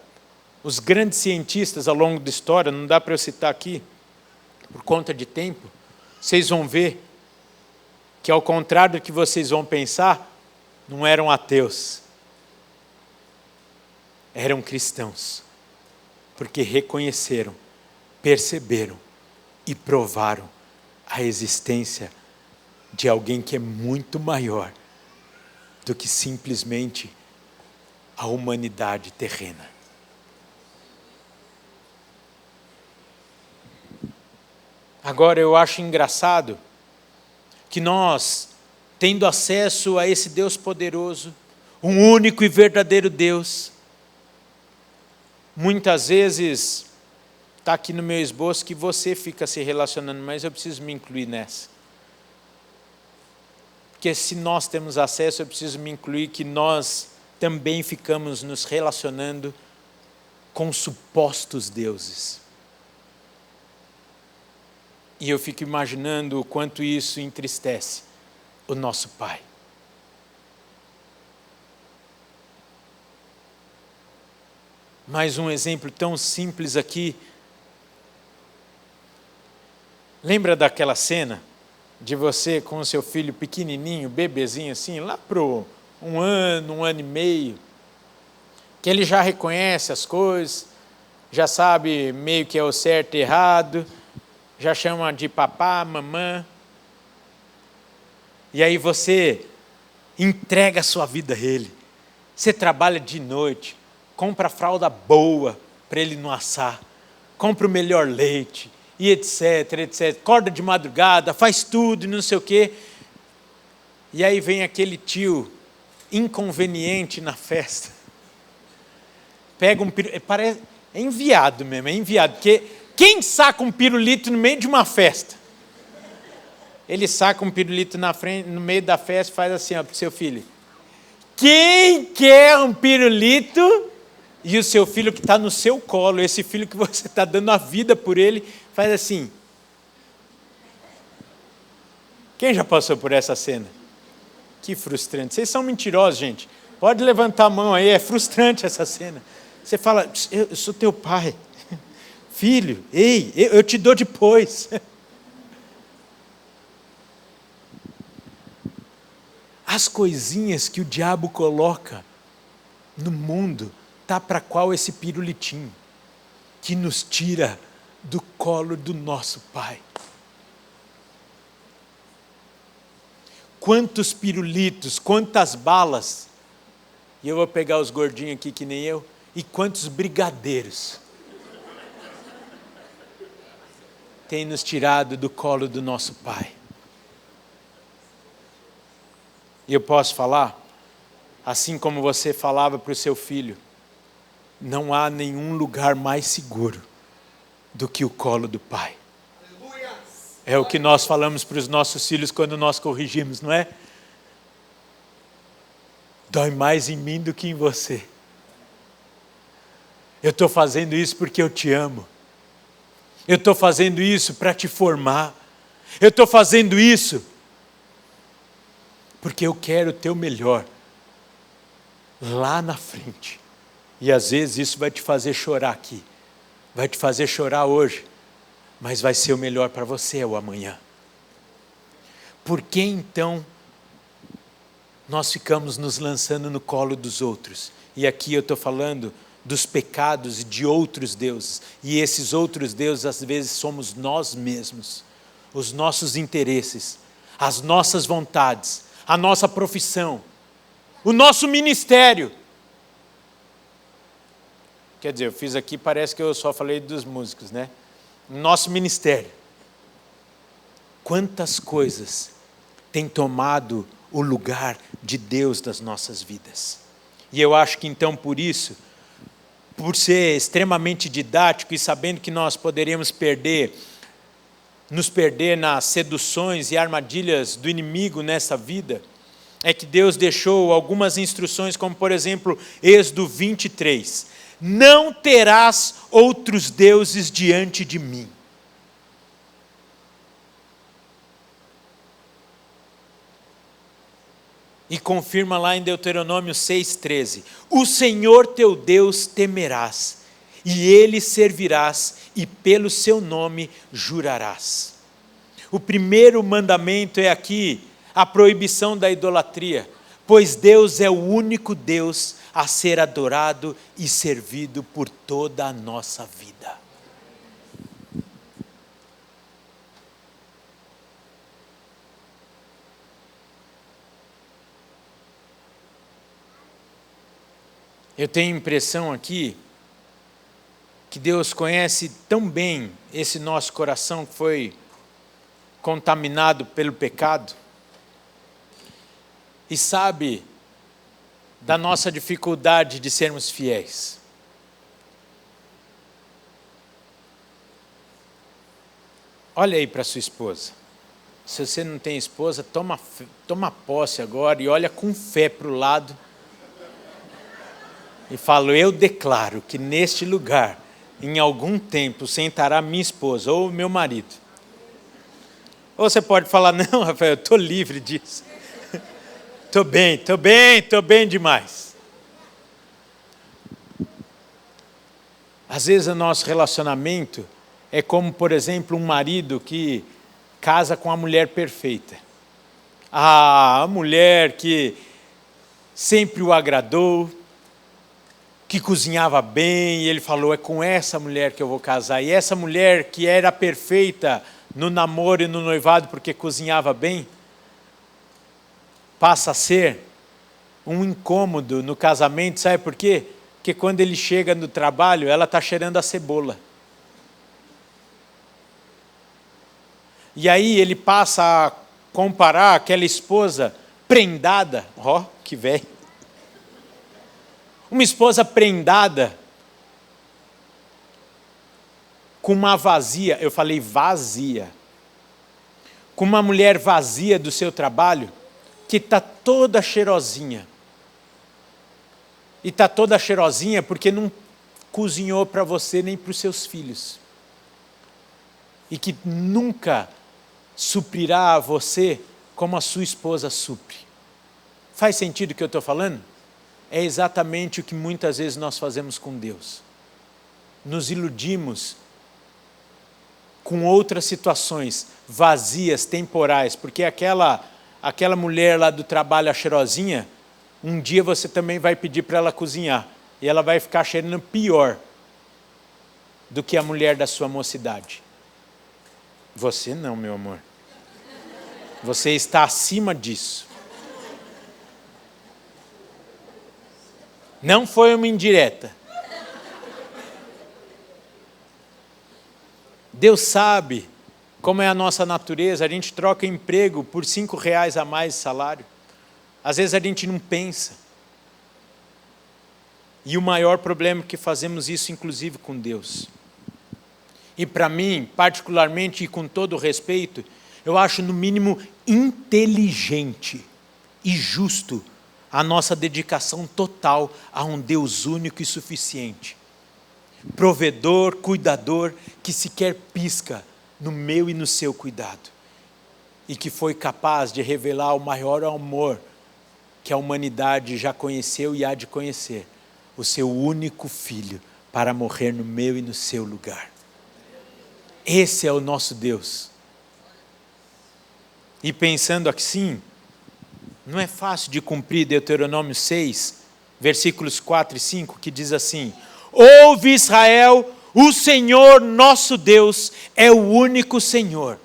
os grandes cientistas ao longo da história, não dá para eu citar aqui, por conta de tempo, vocês vão ver que ao contrário do que vocês vão pensar, não eram ateus, eram cristãos, porque reconheceram, perceberam e provaram a existência de alguém que é muito maior do que simplesmente a humanidade terrena. Agora eu acho engraçado que nós, tendo acesso a esse Deus poderoso, um único e verdadeiro Deus, muitas vezes, está aqui no meu esboço que você fica se relacionando, mas eu preciso me incluir nessa. Porque se nós temos acesso, eu preciso me incluir que nós também ficamos nos relacionando com supostos deuses. E eu fico imaginando o quanto isso entristece o nosso Pai. Mais um exemplo tão simples aqui. Lembra daquela cena de você com o seu filho pequenininho, bebezinho assim, lá para um ano e meio, que ele já reconhece as coisas, já sabe meio que é o certo e errado, já chama de papá, mamã, e aí você entrega a sua vida a ele, você trabalha de noite, compra fralda boa para ele não assar, compra o melhor leite, e etc, etc, acorda de madrugada, faz tudo e não sei o quê, e aí vem aquele tio inconveniente na festa, pega um pirulito, parece, é enviado mesmo, é enviado, porque quem saca um pirulito no meio de uma festa? Ele saca um pirulito no meio da festa e faz assim para o seu filho. Quem quer um pirulito? E o seu filho que está no seu colo, esse filho que você está dando a vida por ele, faz assim. Quem já passou por essa cena? Que frustrante. Vocês são mentirosos, gente. Pode levantar a mão aí, é frustrante essa cena. Você fala, eu sou teu pai. Filho, ei, eu te dou depois. As coisinhas que o diabo coloca no mundo, tá para qual esse pirulitinho que nos tira do colo do nosso Pai. Quantos pirulitos, quantas balas, e eu vou pegar os gordinhos aqui que nem eu, e quantos brigadeiros tem nos tirado do colo do nosso Pai. E eu posso falar, assim como você falava para o seu filho, não há nenhum lugar mais seguro do que o colo do Pai. É o que nós falamos para os nossos filhos quando nós corrigimos, não é? Dói mais em mim do que em você. Eu estou fazendo isso porque eu te amo. Eu estou fazendo isso para te formar. Eu estou fazendo isso porque eu quero o teu melhor lá na frente. E às vezes isso vai te fazer chorar aqui. Vai te fazer chorar hoje. Mas vai ser o melhor para você o amanhã. Por que então nós ficamos nos lançando no colo dos outros? E aqui eu estou falando dos pecados de outros deuses. E esses outros deuses às vezes somos nós mesmos. Os nossos interesses as nossas vontades, a nossa profissão, o nosso ministério. Quer dizer, eu fiz aqui, parece que eu só falei dos músicos, né? Nosso ministério. Quantas coisas têm tomado o lugar de Deus das nossas vidas. E eu acho que então por isso, por ser extremamente didático e sabendo que nós poderíamos nos perder nas seduções e armadilhas do inimigo nessa vida, é que Deus deixou algumas instruções, como por exemplo, Êxodo 23. Não terás outros deuses diante de mim. E confirma lá em Deuteronômio 6,13. O Senhor teu Deus temerás, e Ele servirás, e pelo seu nome jurarás. O primeiro mandamento é aqui, a proibição da idolatria, pois Deus é o único Deus a ser adorado e servido por toda a nossa vida. Eu tenho a impressão aqui que Deus conhece tão bem esse nosso coração que foi contaminado pelo pecado e sabe da nossa dificuldade de sermos fiéis. Olha aí para sua esposa. Se você não tem esposa, toma posse agora e olha com fé para o lado. E falo, eu declaro que neste lugar, em algum tempo, sentará minha esposa ou meu marido. Ou você pode falar, não, Rafael, eu estou livre disso. Estou bem demais. Às vezes o nosso relacionamento é como, por exemplo, um marido que casa com a mulher perfeita. A mulher que sempre o agradou, que cozinhava bem, e ele falou, é com essa mulher que eu vou casar. E essa mulher que era perfeita no namoro e no noivado porque cozinhava bem, passa a ser um incômodo no casamento, sabe por quê? Porque quando ele chega no trabalho, ela está cheirando a cebola. E aí ele passa a comparar aquela esposa prendada, que velho. Uma esposa prendada com uma vazia, eu falei vazia, com uma mulher vazia do seu trabalho, que está toda cheirosinha. E está toda cheirosinha porque não cozinhou para você nem para os seus filhos. E que nunca suprirá a você como a sua esposa supre. Faz sentido o que eu estou falando? É exatamente o que muitas vezes nós fazemos com Deus. Nos iludimos com outras situações vazias, temporais, porque aquela mulher lá do trabalho, a cheirosinha, um dia você também vai pedir para ela cozinhar, e ela vai ficar cheirando pior do que a mulher da sua mocidade. Você não, meu amor. Você está acima disso. Não foi uma indireta. Deus sabe como é a nossa natureza. A gente troca emprego por R$5 a mais de salário. Às vezes a gente não pensa. E o maior problema é que fazemos isso inclusive com Deus. E para mim, particularmente e com todo respeito, eu acho no mínimo inteligente e justo a nossa dedicação total a um Deus único e suficiente. Provedor, cuidador, que sequer pisca no meu e no seu cuidado. E que foi capaz de revelar o maior amor que a humanidade já conheceu e há de conhecer. O seu único filho para morrer no meu e no seu lugar. Esse é o nosso Deus. E pensando assim, não é fácil de cumprir Deuteronômio 6, versículos 4 e 5, que diz assim: ouve Israel, o Senhor nosso Deus é o único Senhor.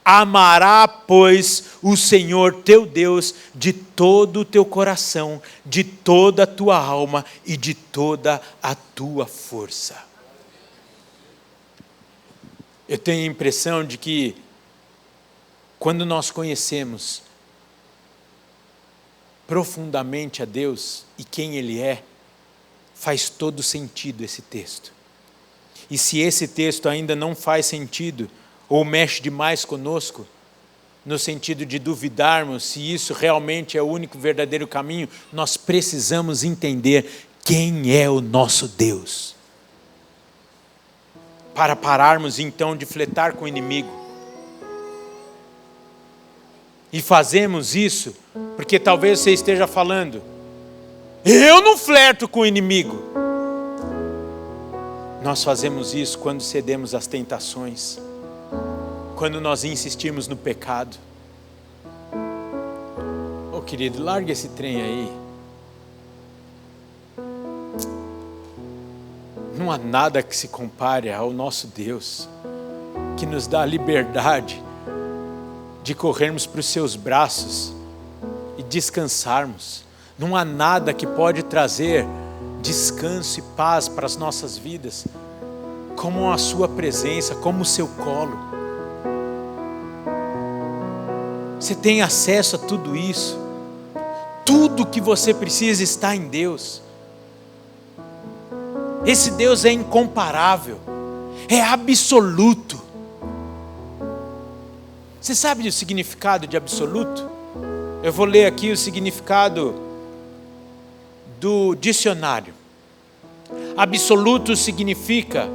Amará, pois, o Senhor teu Deus de todo o teu coração, de toda a tua alma e de toda a tua força. Eu tenho a impressão de que, quando nós conhecemos profundamente a Deus e quem Ele é, faz todo sentido esse texto. E se esse texto ainda não faz sentido, ou mexe demais conosco, no sentido de duvidarmos se isso realmente é o único verdadeiro caminho, nós precisamos entender quem é o nosso Deus. Para pararmos então de fletar com o inimigo. E fazemos isso porque talvez você esteja falando, eu não flerto com o inimigo. Nós fazemos isso quando cedemos às tentações, quando nós insistimos no pecado. Ô querido, larga esse trem aí. Não há nada que se compare ao nosso Deus, que nos dá a liberdade de corrermos para os seus braços e descansarmos. Não há nada que pode trazer descanso e paz para as nossas vidas, como a sua presença, como o seu colo. Você tem acesso a tudo isso. Tudo que você precisa está em Deus. Esse Deus é incomparável, é absoluto. Você sabe o significado de absoluto? Eu vou ler aqui o significado do dicionário. Absoluto significa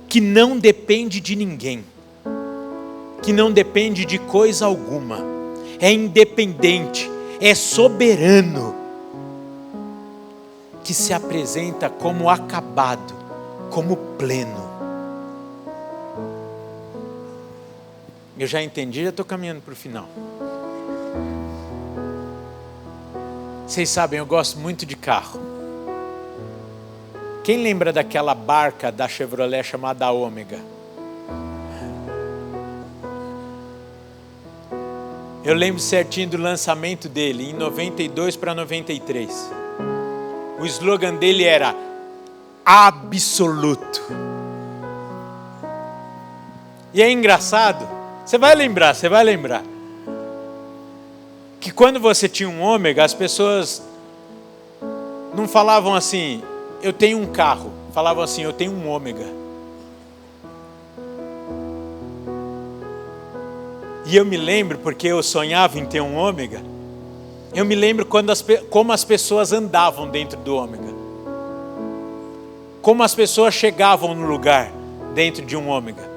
que não depende de ninguém, que não depende de coisa alguma, é independente, é soberano, que se apresenta como acabado, como pleno. Eu já entendi, já estou caminhando para o final. Vocês sabem, eu gosto muito de carro. Quem lembra daquela barca da Chevrolet chamada Ômega? Eu lembro certinho do lançamento dele, em 92 para 93. O slogan dele era absoluto. E é engraçado, você vai lembrar, que quando você tinha um Ômega, as pessoas não falavam assim, eu tenho um carro, falavam assim, eu tenho um Ômega. E eu me lembro, porque eu sonhava em ter um Ômega, eu me lembro como as pessoas andavam dentro do Ômega. Como as pessoas chegavam no lugar dentro de um Ômega.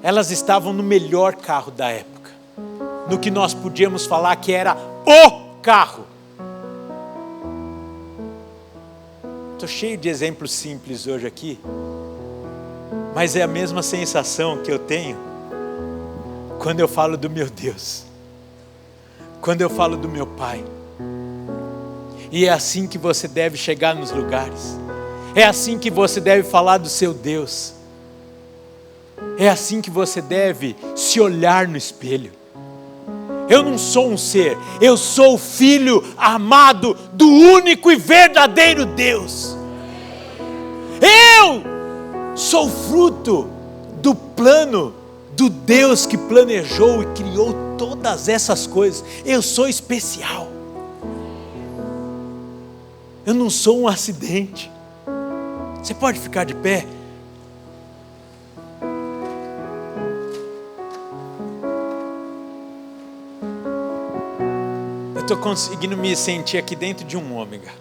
Elas estavam no melhor carro da época. No que nós podíamos falar que era o carro. Estou cheio de exemplos simples hoje aqui. Mas é a mesma sensação que eu tenho quando eu falo do meu Deus, quando eu falo do meu Pai. E é assim que você deve chegar nos lugares, é assim que você deve falar do seu Deus, é assim que você deve se olhar no espelho. Eu não sou um ser, eu sou o filho amado do único e verdadeiro Deus. Eu sou fruto do plano do Deus que planejou e criou todas essas coisas. Eu sou especial. Eu não sou um acidente. Você pode ficar de pé? Eu estou conseguindo me sentir aqui dentro de um Ômega.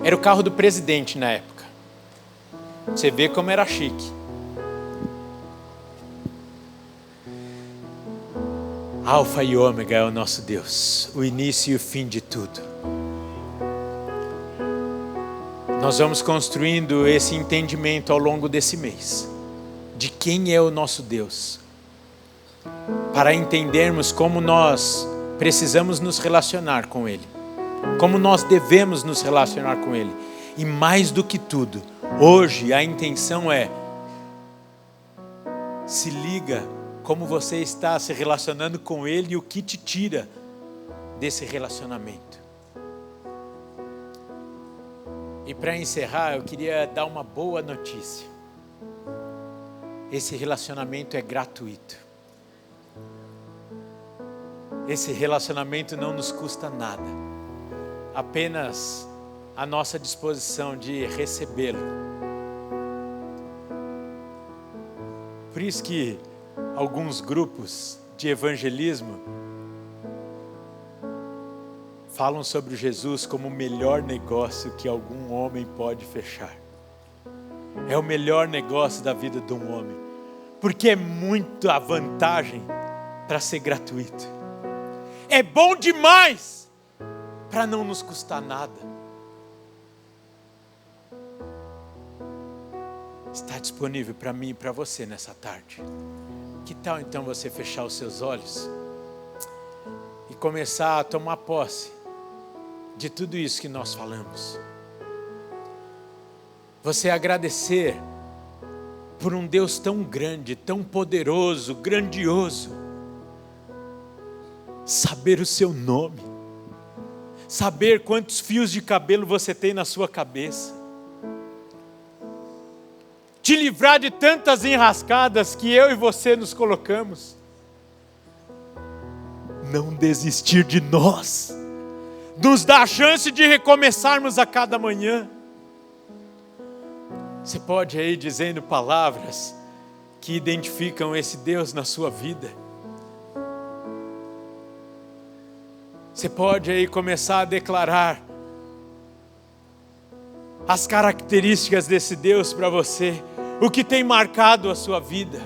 Era o carro do presidente na época. Você vê como era chique. Alfa e Ômega é o nosso Deus, o início e o fim de tudo. Nós vamos construindo esse entendimento ao longo desse mês, de quem é o nosso Deus, para entendermos como nós precisamos nos relacionar com Ele, como nós devemos nos relacionar com Ele, e mais do que tudo, Hoje a intenção é: se liga como você está se relacionando com Ele e o que te tira desse relacionamento. E para encerrar, eu queria dar uma boa notícia. Esse relacionamento é gratuito. Esse relacionamento não nos custa nada. Apenas a nossa disposição de recebê-lo. Por isso que alguns grupos de evangelismo falam sobre Jesus como o melhor negócio que algum homem pode fechar. É o melhor negócio da vida de um homem, porque é muita vantagem para ser gratuito. É bom demais para não nos custar nada. Está disponível para mim e para você nessa tarde. Que tal então você fechar os seus olhos e começar a tomar posse de tudo isso que nós falamos? Você agradecer por um Deus tão grande, tão poderoso, grandioso. Saber o seu nome. Saber quantos fios de cabelo você tem na sua cabeça. Te livrar de tantas enrascadas que eu e você nos colocamos. Não desistir de nós. Nos dá a chance de recomeçarmos a cada manhã. Você pode ir dizendo palavras que identificam esse Deus na sua vida. Você pode aí começar a declarar as características desse Deus para você, o que tem marcado a sua vida.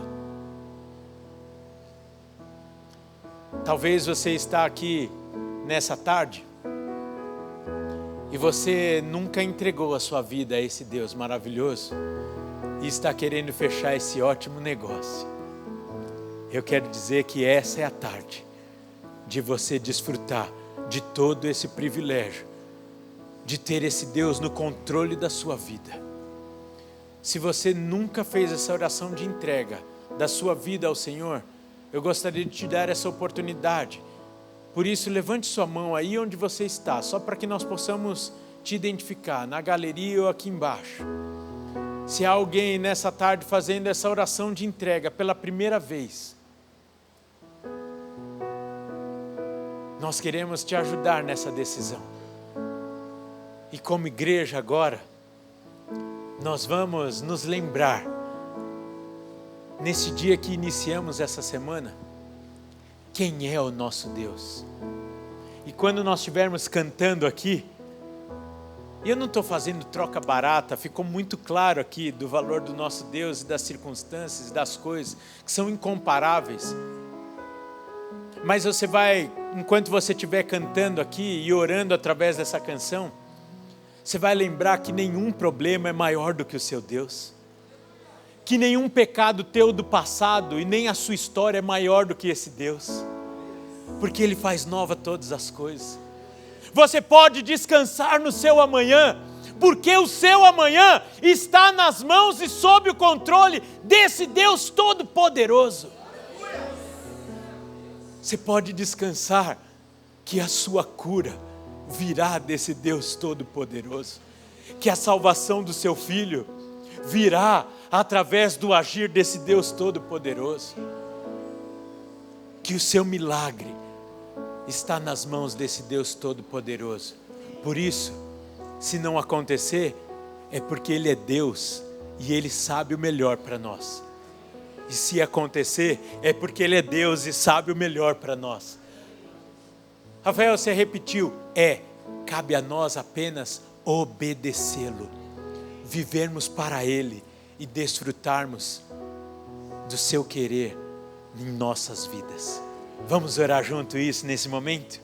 Talvez você está aqui nessa tarde e você nunca entregou a sua vida a esse Deus maravilhoso e está querendo fechar esse ótimo negócio. Eu quero dizer que essa é a tarde de você desfrutar de todo esse privilégio, de ter esse Deus no controle da sua vida. Se você nunca fez essa oração de entrega da sua vida ao Senhor, eu gostaria de te dar essa oportunidade. Por isso, levante sua mão aí onde você está, só para que nós possamos te identificar, na galeria ou aqui embaixo. Se há alguém nessa tarde fazendo essa oração de entrega pela primeira vez, nós queremos te ajudar nessa decisão. E como igreja agora, nós vamos nos lembrar, nesse dia que iniciamos essa semana, quem é o nosso Deus. E quando nós estivermos cantando aqui, eu não estou fazendo troca barata, ficou muito claro aqui do valor do nosso Deus e das circunstâncias, das coisas que são incomparáveis. Mas você vai, enquanto você estiver cantando aqui e orando através dessa canção, você vai lembrar que nenhum problema é maior do que o seu Deus. Que nenhum pecado teu do passado e nem a sua história é maior do que esse Deus. Porque Ele faz nova todas as coisas. Você pode descansar no seu amanhã, porque o seu amanhã está nas mãos e sob o controle desse Deus Todo-Poderoso. Você pode descansar que a sua cura virá desse Deus Todo-Poderoso, que a salvação do seu filho virá através do agir desse Deus Todo-Poderoso, que o seu milagre está nas mãos desse Deus Todo-Poderoso. Por isso, se não acontecer, é porque Ele é Deus e Ele sabe o melhor para nós. E se acontecer, é porque Ele é Deus e sabe o melhor para nós. Rafael, você repetiu, cabe a nós apenas obedecê-lo, vivermos para Ele e desfrutarmos do seu querer em nossas vidas. Vamos orar junto isso nesse momento?